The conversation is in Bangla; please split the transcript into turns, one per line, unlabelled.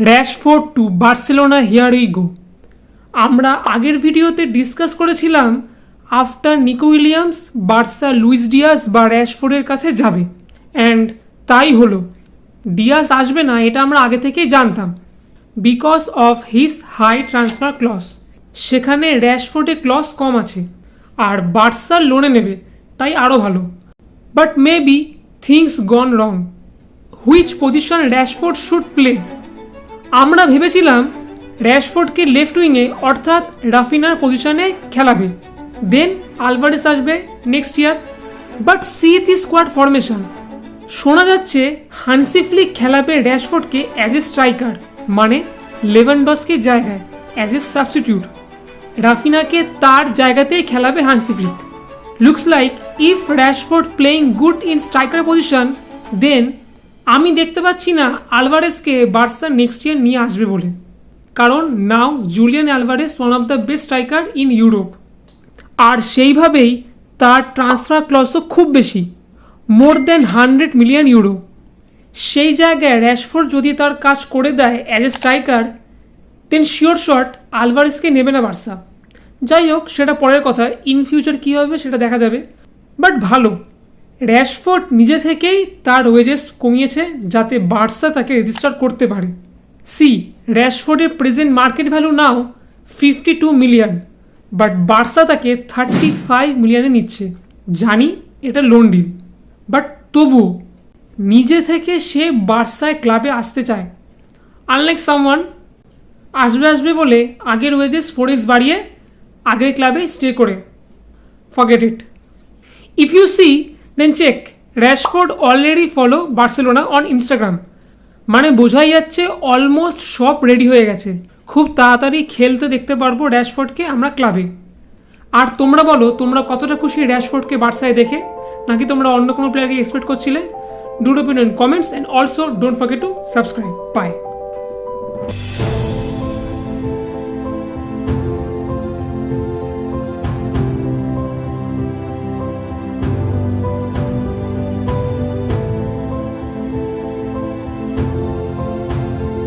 Rashford to Barcelona here we go. আমরা আগের ভিডিওতে ডিসকাস করেছিলাম after Nico Williams Barca Luis Diaz বা র‍্যাশফোর্ডের কাছে যাবে, অ্যান্ড তাই হলো। ডিয়াস আসবে না এটা আমরা আগে থেকেই জানতাম, because of his high transfer clause. সেখানে র‍্যাশফোর্ডে ক্লজ কম আছে, আর বার্সা লোনে নেবে, তাই আরও ভালো। But maybe things gone wrong. Which position Rashford should play? আমরা ভেবেছিলাম র‍্যাশফোর্ডকে লেফট উইংয়ে অর্থাৎ রাফিনার পজিশনে খেলাবে, দেন আলভারেস আসবে next year. But see the squad formation. শোনা যাচ্ছে হানসি ফ্লিক খেলাবে র‍্যাশফোর্ডকে অ্যাজ এ স্ট্রাইকার, মানে লেভানডস্কির জায়গায় অ্যাজ এ সাবস্টিটিউট। রাফিনাকে তার জায়গাতেই খেলাবে Hansi Flick. Looks like if Rashford playing good in striker position, then আমি দেখতে পাচ্ছি না আলভারেসকে বার্সা নেক্সট ইয়ার নিয়ে আসবে বলে, কারণ now Julian Alvarez one of the best striker in Europe. আর সেইভাবেই তার ট্রান্সফার ক্লজও খুব বেশি, মোর দ্যান 100 মিলিয়ন ইউরো। সেই জায়গায় র‍্যাশফোর্ড যদি তার কাজ করে দেয় as a striker, then sure shot আলভারেসকে নেবে না বার্সা। যাই হোক, সেটা পরের কথা, ইন ফিউচার কী হবে সেটা দেখা যাবে। বাট ভালো, র‍্যাশফোর্ড নিজে থেকেই তার ওয়েজেস কমিয়েছে যাতে বার্সা তাকে রেজিস্টার করতে পারে। সি, র‍্যাশফোর্ডের present market value now 52 million, but Barca তাকে 35 মিলিয়নে নিচ্ছে। জানি এটা লোন ডিল, বাট তবুও নিজে থেকে সে বার্সায় ক্লাবে আসতে চায়। আনলাইক সামওয়ান আসবে বলে আগের ওয়েজেস 4x বাড়িয়ে আগের ক্লাবে স্টে করে। Forget it. If you see then check, Rashford already follow Barcelona on Instagram. মানে বোঝাই যাচ্ছে অলমোস্ট সব রেডি হয়ে গেছে, খুব তাড়াতাড়ি খেলতে দেখতে পারবো র‍্যাশফোর্ডকে আমরা ক্লাবে। আর তোমরা বলো, তোমরা কতটা খুশি র‍্যাশফোর্ডকে বার্সায় দেখে, নাকি তোমরা অন্য কোনো প্লেয়ারকে এক্সপেক্ট করছিলে? Do opinion comments, and also don't forget to subscribe. By.